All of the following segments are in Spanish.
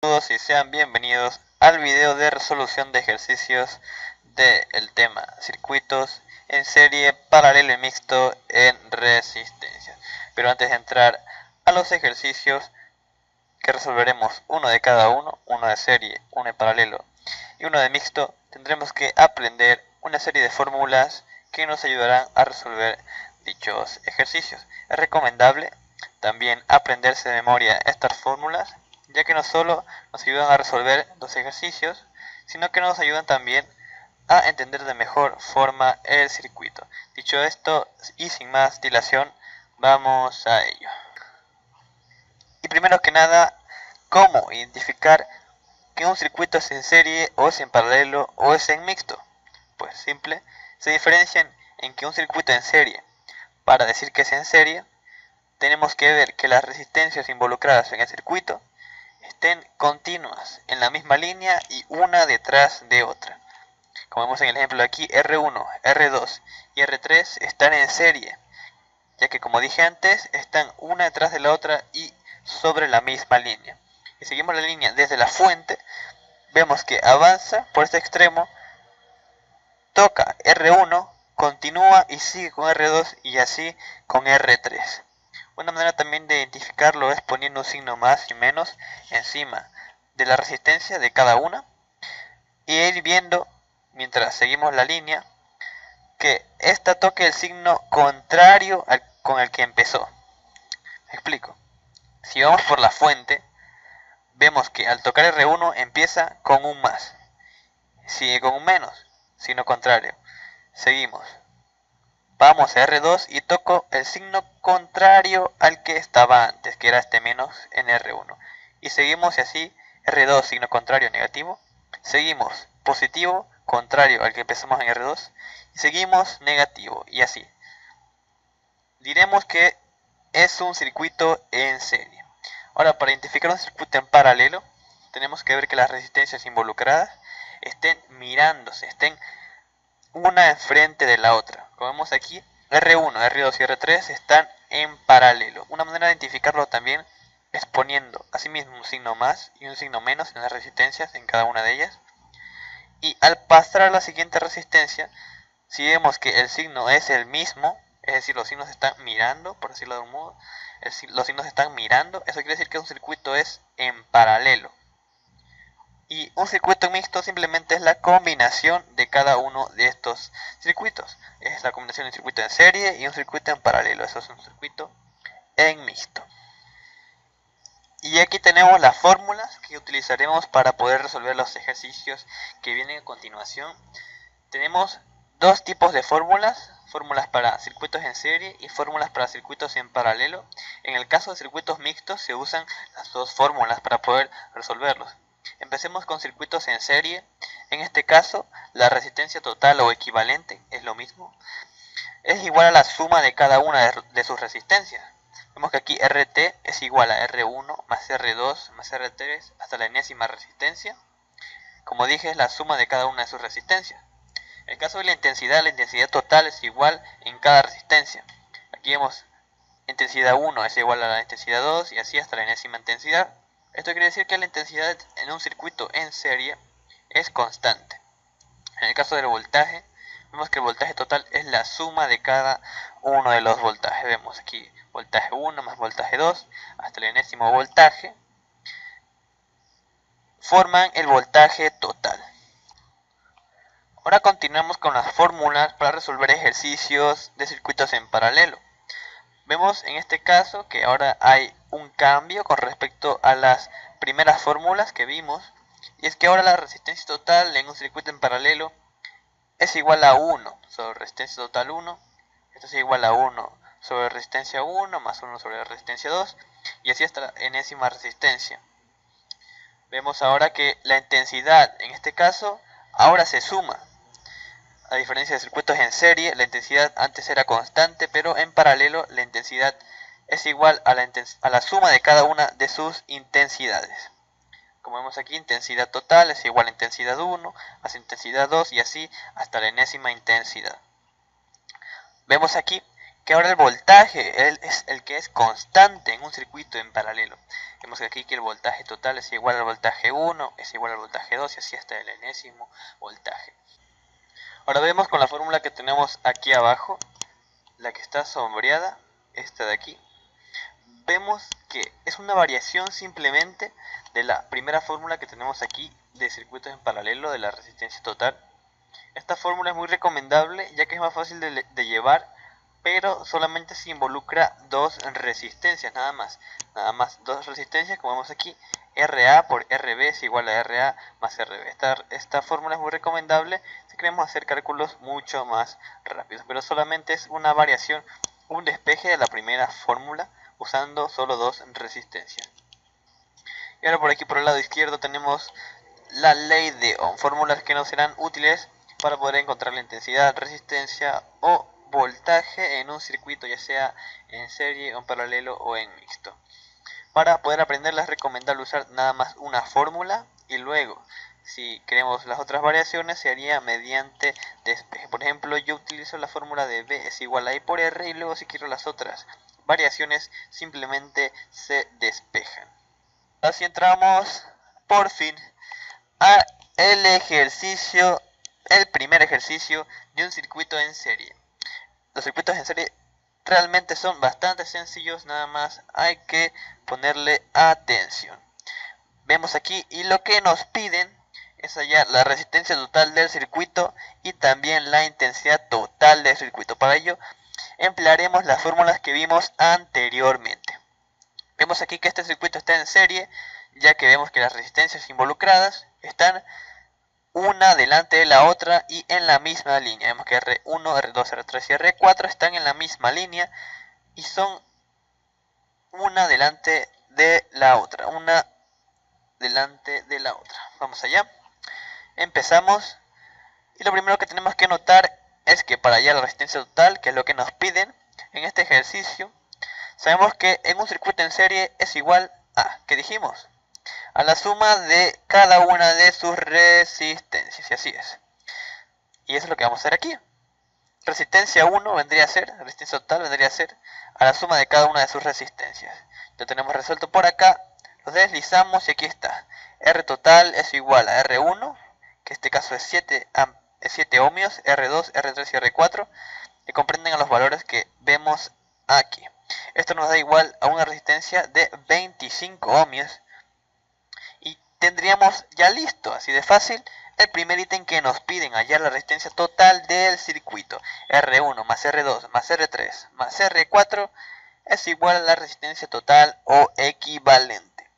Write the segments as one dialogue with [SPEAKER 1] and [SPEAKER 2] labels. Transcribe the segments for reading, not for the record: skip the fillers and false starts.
[SPEAKER 1] Saludos y sean bienvenidos al video de resolución de ejercicios del tema circuitos en serie, paralelo y mixto en resistencia. Pero antes de entrar a los ejercicios que resolveremos uno de cada uno de serie, uno de paralelo y uno de mixto, tendremos que aprender una serie de fórmulas que nos ayudarán a resolver dichos ejercicios. Es recomendable también aprenderse de memoria estas fórmulas, ya que no solo nos ayudan a resolver los ejercicios, sino que nos ayudan también a entender de mejor forma el circuito. Dicho esto, y sin más dilación, vamos a ello. Y primero que nada, ¿cómo identificar que un circuito es en serie, o es en paralelo, o es en mixto? Pues simple, se diferencian en que un circuito en serie, para decir que es en serie, tenemos que ver que las resistencias involucradas en el circuito estén continuas en la misma línea y una detrás de otra. Como vemos en el ejemplo de aquí, R1, R2 y R3 están en serie, ya que como dije antes, están una detrás de la otra y sobre la misma línea. Y seguimos la línea desde la fuente, vemos que avanza por este extremo, toca R1, continúa y sigue con R2 y así con R3. Una manera también de identificarlo es poniendo un signo más y menos encima de la resistencia de cada una y ir viendo, mientras seguimos la línea, que esta toque el signo contrario con el que empezó. Me explico. Si vamos por la fuente, vemos que al tocar R1 empieza con un más, sigue con un menos, signo contrario. Seguimos. Vamos a R2 y toco el signo contrario al que estaba antes, que era este menos en R1. Y seguimos y así, R2, signo contrario, negativo. Seguimos, positivo, contrario al que empezamos en R2. Y seguimos, negativo, y así. Diremos que es un circuito en serie. Ahora, para identificar un circuito en paralelo, tenemos que ver que las resistencias involucradas estén mirándose, estén una enfrente de la otra. Como vemos aquí, R1, R2 y R3 están en paralelo. Una manera de identificarlo también es poniendo asimismo un signo más y un signo menos en las resistencias en cada una de ellas. Y al pasar a la siguiente resistencia, si vemos que el signo es el mismo, es decir, los signos están mirando, por decirlo de un modo, los signos están mirando, eso quiere decir que un circuito es en paralelo. Y un circuito mixto simplemente es la combinación de cada uno de estos circuitos. Es la combinación de un circuito en serie y un circuito en paralelo. Eso es un circuito en mixto. Y aquí tenemos las fórmulas que utilizaremos para poder resolver los ejercicios que vienen a continuación. Tenemos dos tipos de fórmulas. Fórmulas para circuitos en serie y fórmulas para circuitos en paralelo. En el caso de circuitos mixtos se usan las dos fórmulas para poder resolverlos. Empecemos con circuitos en serie. En este caso, la resistencia total o equivalente es lo mismo. Es igual a la suma de cada una de sus resistencias. Vemos que aquí RT es igual a R1 más R2 más R3 hasta la enésima resistencia. Como dije, es la suma de cada una de sus resistencias. En el caso de la intensidad total es igual en cada resistencia. Aquí vemos intensidad 1 es igual a la intensidad 2 y así hasta la enésima intensidad. Esto quiere decir que la intensidad en un circuito en serie es constante. En el caso del voltaje, vemos que el voltaje total es la suma de cada uno de los voltajes. Vemos aquí voltaje 1 más voltaje 2 hasta el enésimo voltaje forman el voltaje total. Ahora continuamos con las fórmulas para resolver ejercicios de circuitos en paralelo. Vemos en este caso que ahora hay un cambio con respecto a las primeras fórmulas que vimos, y es que ahora la resistencia total en un circuito en paralelo es igual a 1 sobre resistencia total 1, esto es igual a 1 sobre resistencia 1 más 1 sobre resistencia 2, y así hasta la enésima resistencia. Vemos ahora que la intensidad en este caso ahora se suma. A diferencia de circuitos en serie, la intensidad antes era constante, pero en paralelo la intensidad es igual a la suma de cada una de sus intensidades. Como vemos aquí, intensidad total es igual a intensidad 1, más intensidad 2 y así hasta la enésima intensidad. Vemos aquí que ahora el voltaje es el que es constante en un circuito en paralelo. Vemos que aquí que el voltaje total es igual al voltaje 1, es igual al voltaje 2 y así hasta el enésimo voltaje. Ahora vemos con la fórmula que tenemos aquí abajo, la que está sombreada, esta de aquí. Vemos que es una variación simplemente de la primera fórmula que tenemos aquí de circuitos en paralelo de la resistencia total. Esta fórmula es muy recomendable ya que es más fácil de llevar, pero solamente se involucra dos resistencias, nada más dos resistencias, como vemos aquí, RA por RB es igual a RA más RB. Esta fórmula es muy recomendable si queremos hacer cálculos mucho más rápidos, pero solamente es una variación, un despeje de la primera fórmula usando solo dos resistencias. Y ahora por aquí por el lado izquierdo tenemos la ley de Ohm, fórmulas que nos serán útiles para poder encontrar la intensidad, resistencia o voltaje en un circuito, ya sea en serie, en paralelo o en mixto. Para poder aprenderlas es recomendable usar nada más una fórmula y luego, si queremos las otras variaciones, se haría mediante despeje. Por ejemplo, yo utilizo la fórmula de B es igual a I por R y luego si quiero las otras variaciones simplemente se despejan. Así entramos por fin a el primer ejercicio de un circuito en serie. Los circuitos en serie realmente son bastante sencillos, nada más hay que ponerle atención. Vemos aquí y lo que nos piden es hallar la resistencia total del circuito y también la intensidad total del circuito. Para ello emplearemos las fórmulas que vimos anteriormente. Vemos aquí que este circuito está en serie, ya que vemos que las resistencias involucradas están una delante de la otra y en la misma línea. Vemos que R1, R2, R3 y R4 están en la misma línea y son una delante de la otra. Vamos allá. Empezamos. Y lo primero que tenemos que notar es que para hallar la resistencia total, que es lo que nos piden en este ejercicio, sabemos que en un circuito en serie es igual a, ¿qué dijimos? A la suma de cada una de sus resistencias, y así es. Y eso es lo que vamos a hacer aquí. Resistencia 1 vendría a ser, resistencia total vendría a ser a la suma de cada una de sus resistencias. Lo tenemos resuelto por acá, lo deslizamos y aquí está. R total es igual a R1, que en este caso es 7 ohmios, R2, R3 y R4, que comprenden a los valores que vemos aquí. Esto nos da igual a una resistencia de 25 ohmios. Y tendríamos ya listo, así de fácil, el primer ítem que nos piden, hallar la resistencia total del circuito. R1 más R2 más R3 más R4 es igual a la resistencia total o equivalente.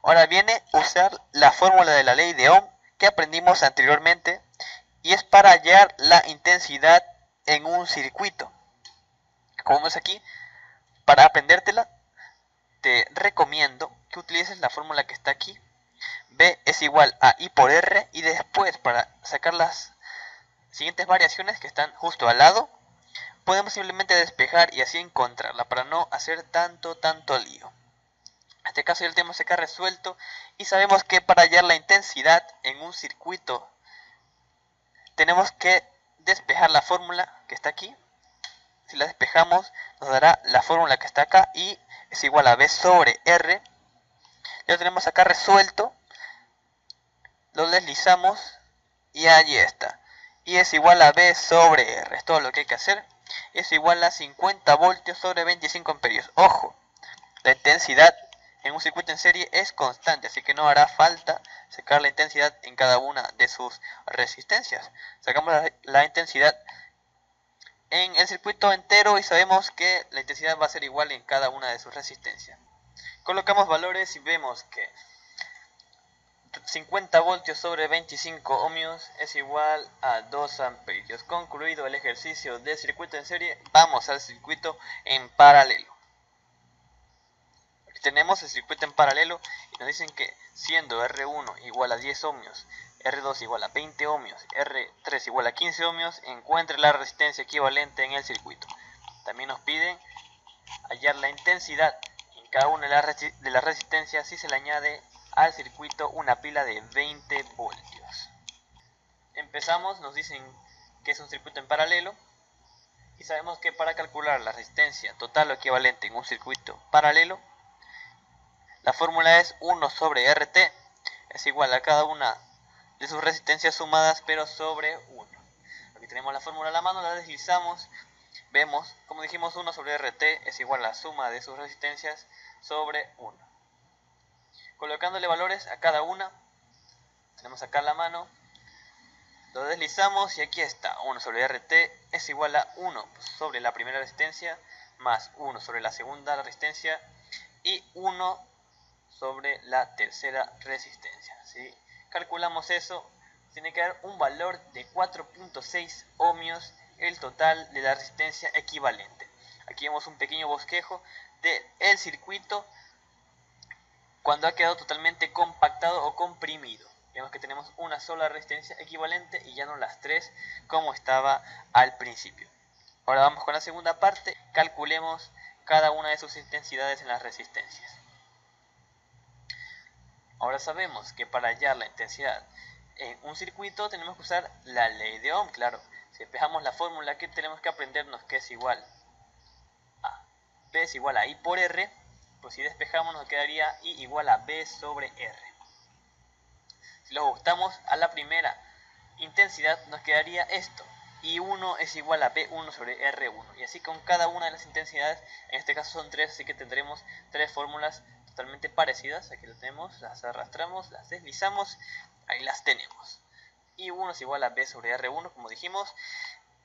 [SPEAKER 1] Ahora viene usar la fórmula de la ley de Ohm que aprendimos anteriormente y es para hallar la intensidad en un circuito. Como vemos aquí, para aprendértela te recomiendo que utilices la fórmula que está aquí. B es igual a I por R y después para sacar las siguientes variaciones que están justo al lado podemos simplemente despejar y así encontrarla para no hacer tanto lío. En este caso ya lo tenemos acá resuelto y sabemos que para hallar la intensidad en un circuito tenemos que despejar la fórmula que está aquí. Si la despejamos nos dará la fórmula que está acá y es igual a B sobre R. Ya lo tenemos acá resuelto. Lo deslizamos y allí está. Y es igual a B sobre R. Es todo lo que hay que hacer. Es igual a 50 voltios sobre 25 amperios. Ojo, la intensidad en un circuito en serie es constante, así que no hará falta sacar la intensidad en cada una de sus resistencias. Sacamos la intensidad en el circuito entero y sabemos que la intensidad va a ser igual en cada una de sus resistencias. Colocamos valores y vemos que 50 voltios sobre 25 ohmios es igual a 2 amperios. Concluido el ejercicio de circuito en serie, vamos al circuito en paralelo. Aquí tenemos el circuito en paralelo y nos dicen que siendo R1 igual a 10 ohmios, R2 igual a 20 ohmios, R3 igual a 15 ohmios, encuentre la resistencia equivalente en el circuito. También nos piden hallar la intensidad en cada una de las resistencias si se le añade al circuito una pila de 20 voltios. Empezamos, nos dicen que es un circuito en paralelo Y sabemos que para calcular la resistencia total o equivalente en un circuito paralelo, la fórmula es 1 sobre RT es igual a cada una de sus resistencias sumadas, pero sobre 1. Aquí tenemos la fórmula a la mano, la deslizamos, vemos, como dijimos, 1 sobre RT es igual a la suma de sus resistencias sobre 1. Colocándole valores a cada una, tenemos acá la mano, lo deslizamos y aquí está, 1 sobre RT es igual a 1 sobre la primera resistencia más 1 sobre la segunda resistencia y 1 sobre la tercera resistencia. Si calculamos eso, tiene que dar un valor de 4.6 ohmios el total de la resistencia equivalente. Aquí vemos un pequeño bosquejo del circuito cuando ha quedado totalmente compactado o comprimido. Vemos que tenemos una sola resistencia equivalente y ya no las tres como estaba al principio. Ahora vamos con la segunda parte, calculemos cada una de sus intensidades en las resistencias. Ahora sabemos que para hallar la intensidad en un circuito tenemos que usar la ley de Ohm, claro. Si despejamos la fórmula que tenemos que aprendernos, que es igual a P es igual a I por R, pues si despejamos nos quedaría I igual a B sobre R. Si lo ajustamos a la primera intensidad nos quedaría esto, I1 es igual a B1 sobre R1, y así con cada una de las intensidades. En este caso son 3, así que tendremos 3 fórmulas totalmente parecidas. Aquí lo tenemos, las arrastramos, las deslizamos, ahí las tenemos. I1 es igual a B sobre R1, como dijimos,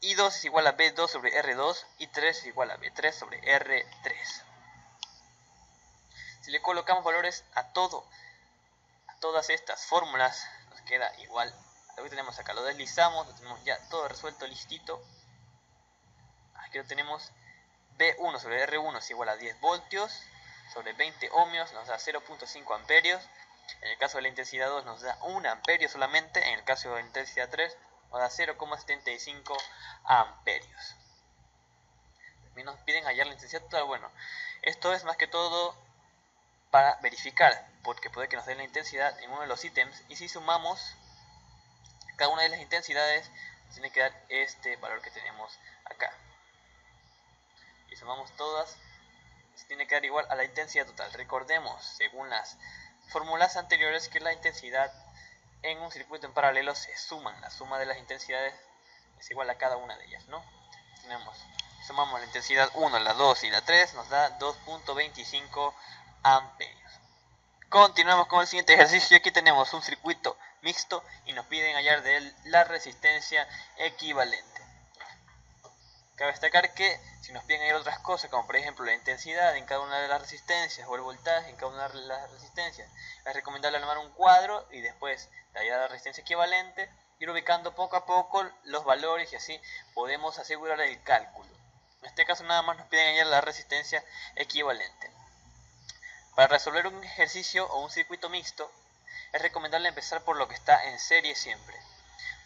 [SPEAKER 1] I2 es igual a B2 sobre R2, y 3 es igual a B3 sobre R3. Si le colocamos valores a todas estas fórmulas, nos queda igual. Lo que tenemos acá, lo deslizamos, lo tenemos ya todo resuelto, listito. Aquí lo tenemos, B1 sobre R1 es igual a 10 voltios sobre 20 ohmios, nos da 0.5 amperios. En el caso de la intensidad 2 nos da 1 amperio solamente, en el caso de la intensidad 3 nos da 0.75 amperios. También nos piden hallar la intensidad total. Bueno, esto es más que todo para verificar, porque puede que nos den la intensidad en uno de los ítems, y si sumamos cada una de las intensidades tiene que dar este valor que tenemos acá, y sumamos todas, tiene que dar igual a la intensidad total. Recordemos, según las fórmulas anteriores, que la intensidad en un circuito en paralelo se suman, la suma de las intensidades es igual a cada una de ellas, ¿no? Sumamos la intensidad 1, la 2 y la 3, nos da 2.25 amperios. Continuamos con el siguiente ejercicio. Aquí tenemos un circuito mixto y nos piden hallar de él la resistencia equivalente. Cabe destacar que si nos piden hallar otras cosas, como por ejemplo la intensidad en cada una de las resistencias o el voltaje en cada una de las resistencias, es recomendable armar un cuadro y después de hallar la resistencia equivalente ir ubicando poco a poco los valores, y así podemos asegurar el cálculo. En este caso nada más nos piden hallar la resistencia equivalente. Para resolver un ejercicio o un circuito mixto, es recomendable empezar por lo que está en serie siempre.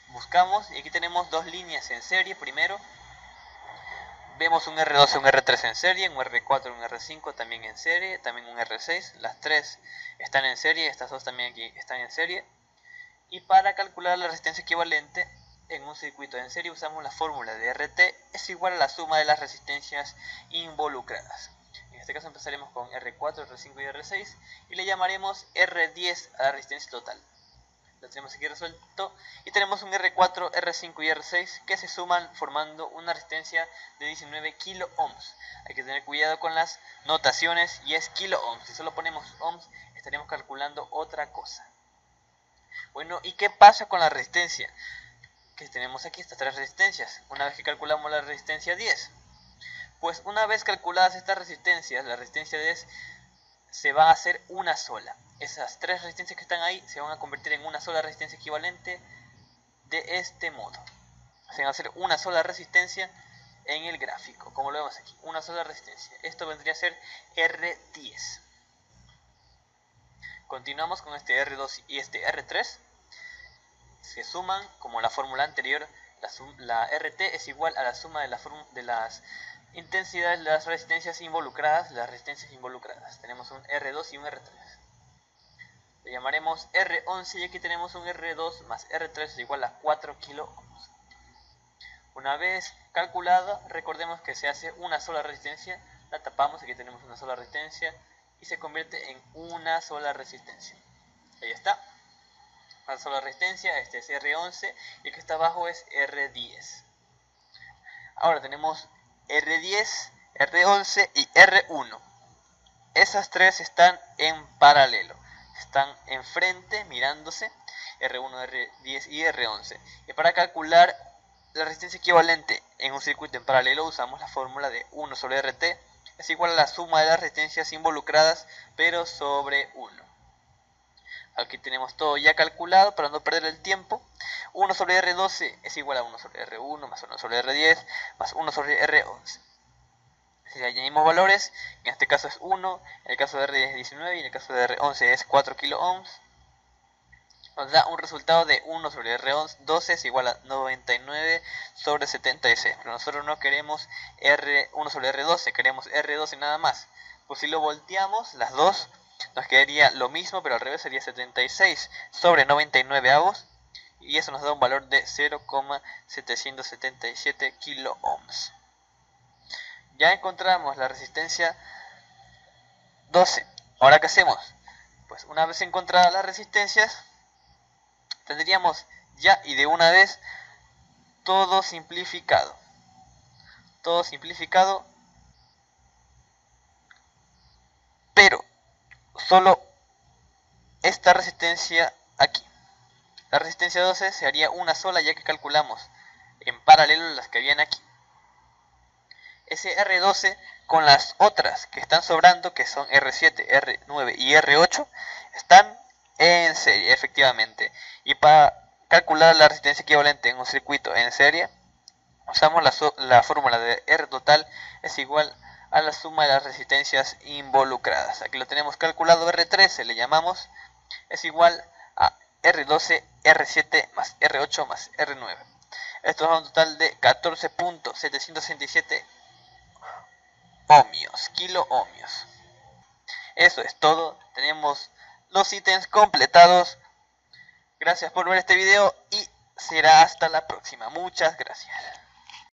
[SPEAKER 1] Buscamos, y aquí tenemos dos líneas en serie. Primero, vemos un R2 y un R3 en serie, un R4 y un R5 también en serie, también un R6. Las tres están en serie, estas dos también aquí están en serie. Y para calcular la resistencia equivalente en un circuito en serie usamos la fórmula de RT es igual a la suma de las resistencias involucradas. En este caso empezaremos con R4, R5 y R6 y le llamaremos R10 a la resistencia total. Lo tenemos aquí resuelto y tenemos un R4, R5 y R6 que se suman formando una resistencia de 19 kilo ohms. Hay que tener cuidado con las notaciones y es kilo ohms. Si solo ponemos ohms estaremos calculando otra cosa. Bueno, ¿y qué pasa con la resistencia? Que tenemos aquí estas tres resistencias. Una vez que calculamos la resistencia 10, pues una vez calculadas estas resistencias, la resistencia 10 se va a hacer una sola. Esas tres resistencias que están ahí se van a convertir en una sola resistencia equivalente de este modo. Se van a hacer una sola resistencia en el gráfico, como lo vemos aquí, una sola resistencia. Esto vendría a ser R10. Continuamos con este R2 y este R3. Se suman, como la fórmula anterior, la RT es igual a la suma de las intensidades de las resistencias involucradas. Tenemos un R2 y un R3. Le llamaremos R11 y aquí tenemos un R2 más R3 es igual a 4 kilo ohms. Una vez calculada, recordemos que se hace una sola resistencia, la tapamos, aquí tenemos una sola resistencia y se convierte en una sola resistencia. Ahí está, una sola resistencia, este es R11 y el que está abajo es R10. Ahora tenemos R10, R11 y R1. Esas tres están en paralelo, están enfrente mirándose, R1, R10 y R11. Y para calcular la resistencia equivalente en un circuito en paralelo usamos la fórmula de 1 sobre RT es igual a la suma de las resistencias involucradas pero sobre 1. Aquí tenemos todo ya calculado para no perder el tiempo. 1 sobre R12 es igual a 1 sobre R1 más 1 sobre R10 más 1 sobre R11. Si añadimos valores, en este caso es 1, en el caso de R10 es 19 y en el caso de R11 es 4 kilo ohms, nos da un resultado de 1 sobre R12 es igual a 99 sobre 76. Pero nosotros no queremos R1 sobre R12, queremos R12 nada más. Pues si lo volteamos, las dos, nos quedaría lo mismo, pero al revés sería 76 sobre 99 avos. Y eso nos da un valor de 0,777 kilo ohms. Ya encontramos la resistencia 12. Ahora, ¿qué hacemos? Pues una vez encontradas las resistencias, tendríamos ya y de una vez todo simplificado. Todo simplificado, pero solo esta resistencia aquí. La resistencia 12 se haría una sola ya que calculamos en paralelo las que habían aquí. Ese R12 con las otras que están sobrando, que son R7, R9 y R8, están en serie, efectivamente. Y para calcular la resistencia equivalente en un circuito en serie, usamos la fórmula de R total es igual a la suma de las resistencias involucradas. Aquí lo tenemos calculado, R13 le llamamos, es igual a R12, R7 más R8 más R9. Esto es un total de 14.767 ohmios, kilo ohmios. Eso es todo, tenemos los ítems completados. Gracias por ver este video y será hasta la próxima. Muchas gracias.